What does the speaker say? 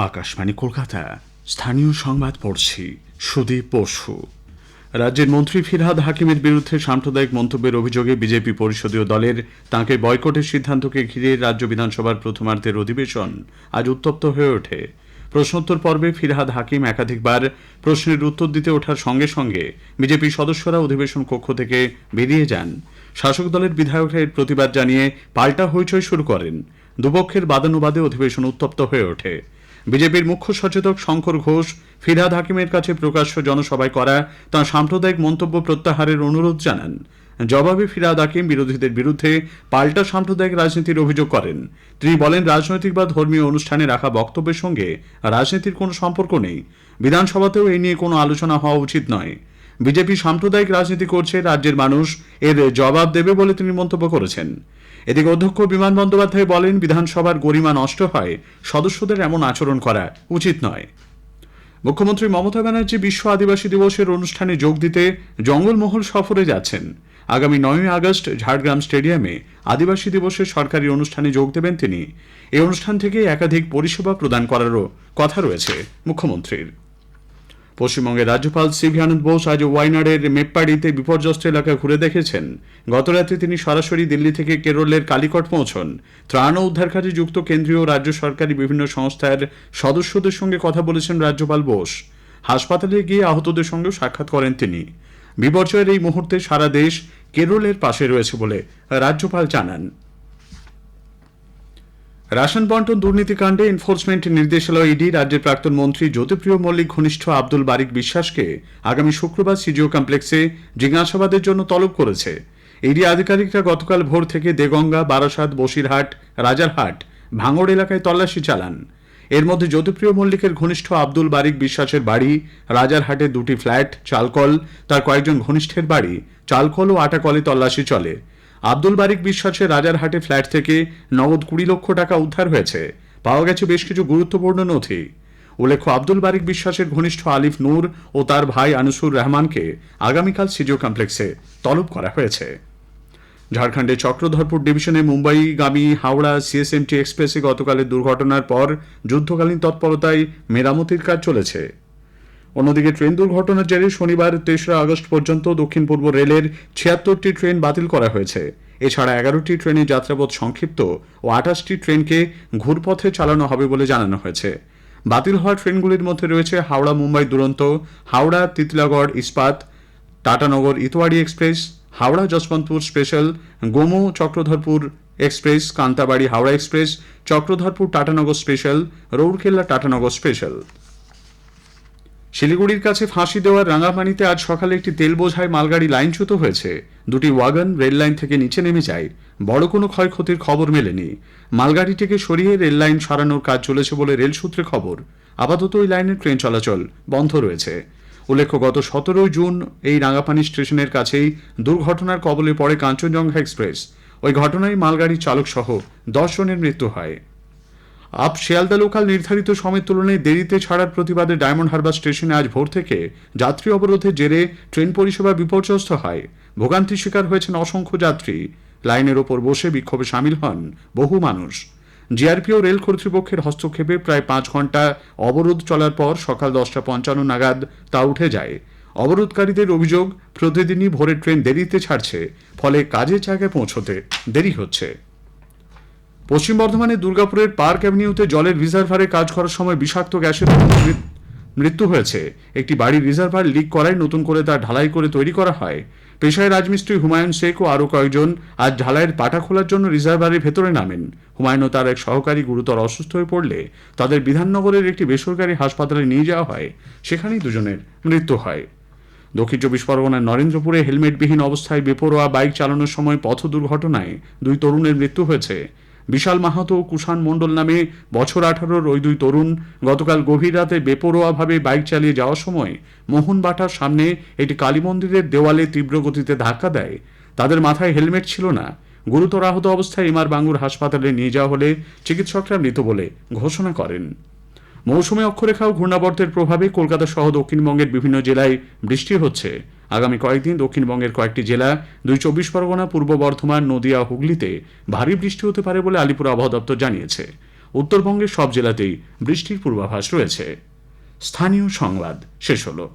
আকাশবাণী কলকাতা স্থানীয় সংবাদ পড়ছি সুদীপ বসু। রাজ্যের মন্ত্রী ফিরহাদ হাকিমের বিরুদ্ধে সাম্প্রদায়িক মন্তব্যের অভিযোগে বিজেপি পরিষদীয় দলের তাঁকে বয়কটের সিদ্ধান্তকে ঘিরে রাজ্য বিধানসভার প্রথমার্ধের অধিবেশন আজ উত্তপ্ত হয়ে ওঠে। প্রশ্নোত্তর পর্বে ফিরহাদ হাকিম একাধিকবার প্রশ্নের উত্তর দিতে ওঠার সঙ্গে সঙ্গে বিজেপি সদস্যরা অধিবেশন কক্ষ থেকে বেরিয়ে যান। শাসক দলের বিধায়করা এর প্রতিবাদ জানিয়ে পাল্টা হইচই শুরু করেন। দুপক্ষের বাদানুবাদে অধিবেশন উত্তপ্ত হয়ে ওঠে। বিজেপির মুখ্য সচেতক শঙ্কর ঘোষ ফিরহাদ হাকিমের কাছে প্রকাশ্য জনসভায় করা তাঁর সাম্প্রদায়িক মন্তব্য প্রত্যাহারের অনুরোধ জানান। জবাবে ফিরহাদ হাকিম বিরোধীদের বিরুদ্ধে পাল্টা সাম্প্রদায়িক রাজনীতির অভিযোগ করেন। তিনি বলেন, রাজনৈতিক বা ধর্মীয় অনুষ্ঠানে রাখা বক্তব্যের সঙ্গে রাজনীতির কোনো সম্পর্ক নেই। বিধানসভাতেও এই নিয়ে কোনো আলোচনা হওয়া উচিত নয়। বিজেপি সাম্প্রদায়িক রাজনীতি করছে, রাজ্যের মানুষ এর জবাব দেবে বলে তিনি মন্তব্য করেছেন। এদিকে অধ্যক্ষ বিমান বন্দ্যোপাধ্যায় বলেন, বিধানসভার গরিমা নষ্ট হয়, সদস্যদের এমন আচরণ করা উচিত নয়। মুখ্যমন্ত্রী মমতা ব্যানার্জি বিশ্ব আদিবাসী দিবসের অনুষ্ঠানে যোগ দিতে জঙ্গলমহল সফরে যাচ্ছেন। আগামী 9ই আগস্ট ঝাড়গ্রাম স্টেডিয়ামে আদিবাসী দিবসের সরকারি অনুষ্ঠানে যোগ দেবেন তিনি। এই অনুষ্ঠান থেকে একাধিক পরিষেবা প্রদান করারও কথা রয়েছে মুখ্যমন্ত্রীর। পশ্চিমবঙ্গের রাজ্যপাল সিভি আনন্দ বোস আজ ওয়াইনাডের মেপ্পাড়িতে বিপর্যস্ত এলাকা ঘুরে দেখেছেন। গতরাতে তিনি সরাসরি দিল্লি থেকে কেরলের কালিকট পৌঁছন। ত্রাণ ও উদ্ধার কাজে যুক্ত কেন্দ্রীয় ও রাজ্য সরকারি বিভিন্ন সংস্থার সদস্যদের সঙ্গে কথা বলেছেন রাজ্যপাল বোস। হাসপাতালে গিয়ে আহতদের সঙ্গে সাক্ষাৎ করেন তিনি। বিপর্যয়ের এই মুহূর্তে সারা দেশ কেরলের পাশে রয়েছে বলে রাজ্যপাল জানান। রাশন বন্টন দুর্নীতিকাণ্ডে এনফোর্সমেন্ট নির্দেশালয় ইডি রাজ্যের প্রাক্তন মন্ত্রী জ্যোতিপ্রিয় মল্লিক ঘনিষ্ঠ আব্দুল বারিক বিশ্বাসকে আগামী শুক্রবার সিজিও কমপ্লেক্সে জিজ্ঞাসাবাদের জন্য তলব করেছে। ইডি আধিকারিকরা গতকাল ভোর থেকে দেগঙ্গা, বারাসাত, বসিরহাট, রাজারহাট, ভাঙড় এলাকায় তল্লাশি চালান। এর মধ্যে জ্যোতিপ্রিয় মল্লিকের ঘনিষ্ঠ আব্দুল বারিক বিশ্বাসের বাড়ি, রাজারহাটের 2টি ফ্ল্যাট, চালকল, তার কয়েকজন ঘনিষ্ঠের বাড়ি, চালকল ও আটাকলে তল্লাশি চলে। আব্দুল বারিক বিশ্বাসের রাজারহাটে ফ্ল্যাট থেকে নগদ 20 লক্ষ টাকা উদ্ধার হয়েছে। পাওয়া গেছে বেশ কিছু গুরুত্বপূর্ণ নথি। উল্লেখ্য, আব্দুল বারিক বিশ্বাসের ঘনিষ্ঠ আলিফ নূর ও তার ভাই আনিসুর রহমানকে আগামীকাল সিজিও কমপ্লেক্সে তলব করা হয়েছে। ঝাড়খণ্ডের চক্রধরপুর ডিভিশনে মুম্বাইগামী হাওড়া সিএসএমটি এক্সপ্রেসে গতকালের দুর্ঘটনার পর যুদ্ধকালীন তৎপরতায় মেরামতির কাজ চলেছে। অন্যদিকে ট্রেন দুর্ঘটনার জেরে শনিবার 3রা আগস্ট পর্যন্ত দক্ষিণ পূর্ব রেলের 76টি ট্রেন বাতিল করা হয়েছে। এছাড়া 11টি ট্রেনের যাত্রাপথ সংক্ষিপ্ত ও 28টি ট্রেনকে ঘুরপথে চালানো হবে বলে জানানো হয়েছে। বাতিল হওয়া ট্রেনগুলির মধ্যে রয়েছে হাওড়া মুম্বাই দুরন্ত, Howrah Titlagarh Ispat, Tatanagar Itwari Express, Howrah Yesvantpur Special, Gomoh Chakradharpur Express, Kantabari Howrah Express, Chakradharpur Tatanagar Special, Rourkela Tatanagar Special. শিলিগুড়ির কাছে ফাঁসি দেওয়ার রাঙামাটিতে আজ সকালে একটি তেল বোঝাই মালগাড়ি লাইনচ্যুত হয়েছে। 2টি ওয়াগন রেল লাইন থেকে নিচে নেমে যায়। বড় কোনো ক্ষয়ক্ষতির খবর মেলেনি। মালগাড়িটিকে সরিয়ে রেল লাইন সরানোর কাজ চলেছে বলে রেল সূত্রে খবর। আপাতত ওই লাইনের ট্রেন চলাচল বন্ধ রয়েছে। উল্লেখ্য, গত 17 জুন এই রাঙাপানি স্টেশনের কাছেই দুর্ঘটনার কবলে পড়ে কাঞ্চনজঙ্ঘা এক্সপ্রেস। ওই ঘটনায় মালগাড়ির চালক সহ 10 জনের মৃত্যু হয়। আপ শিয়ালদা লোকাল নির্ধারিত সময়ের তুলনায় দেরিতে ছাড়ার প্রতিবাদে ডায়মন্ড হারবার স্টেশনে আজ ভোর থেকে যাত্রী অবরোধের জেরে ট্রেন পরিষেবা বিপর্যস্ত হয়। ভোগান্তির শিকার হয়েছেন অসংখ্য যাত্রী। লাইনের ওপর বসে বিক্ষোভে সামিল হন বহু মানুষ। জিআরপি ও রেল কর্তৃপক্ষের হস্তক্ষেপে প্রায় 5 ঘন্টা অবরোধ চলার পর সকাল 10:55 নাগাদ তা উঠে যায়। অবরোধকারীদের অভিযোগ, প্রতিদিনই ভোরের ট্রেন দেরিতে ছাড়ছে, ফলে কাজের জায়গায় পৌঁছতে দেরি হচ্ছে। পশ্চিম বর্ধমানের দুর্গাপুরের পার্ক অ্যাভিনিউতে জলের রিজার্ভারে কাজ করার সময় বিষাক্ত গ্যাসের মৃত্যু হয়েছে। একটি বাড়ির রিজার্ভার লিক করায় নতুন করে তা ঢালাই করে তৈরি করা হয়। পেশায় রাজমিস্ত্রি হুমায়ুন শেখ ও আরও কয়েকজন আজ ঢালাইয়ের পাটা খোলার জন্য রিজার্ভারের ভেতরে নামেন। হুমায়ুন ও তার এক সহকারী গুরুতর অসুস্থ হয়ে পড়লে তাদের বিধাননগরের একটি বেসরকারি হাসপাতালে নিয়ে যাওয়া হয়। সেখানেই দুজনের মৃত্যু হয়। দক্ষিণ 24 পরগনার নরেন্দ্রপুরে হেলমেটবিহীন অবস্থায় বেপরোয়া বাইক চালানোর সময় পথ দুর্ঘটনায় 2 তরুণের মৃত্যু হয়েছে। বিশাল মাহাতো ও কুষাণ মণ্ডল নামে বছর 18-র ওই 2 তরুণ গতকাল গভীর রাতে বেপরোয়াভাবে বাইক চালিয়ে যাওয়ার সময় মোহনবাটার সামনে একটি কালী মন্দিরের দেওয়ালে তীব্র গতিতে ধাক্কা দেয়। তাদের মাথায় হেলমেট ছিল না। গুরুতর আহত অবস্থায় এমআর বাঙ্গুর হাসপাতালে নিয়ে যাওয়া হলে চিকিৎসকরা মৃত বলে ঘোষণা করেন। মৌসুমী অক্ষরেখা ও ঘূর্ণাবর্তের প্রভাবে কলকাতা সহ দক্ষিণবঙ্গের বিভিন্ন জেলায় বৃষ্টি হচ্ছে। আগামী কয়েকদিন দক্ষিণবঙ্গের কয়েকটি জেলা, 24 পরগনা, পূর্ব বর্ধমান, নদিয়া, হুগলিতে ভারী বৃষ্টি হতে পারে বলে আলিপুর আবহাওয়া দপ্তর জানিয়েছে। উত্তরবঙ্গের সব জেলাতেই বৃষ্টির পূর্বাভাস রয়েছে। স্থানীয় সংবাদ শেষ হলো।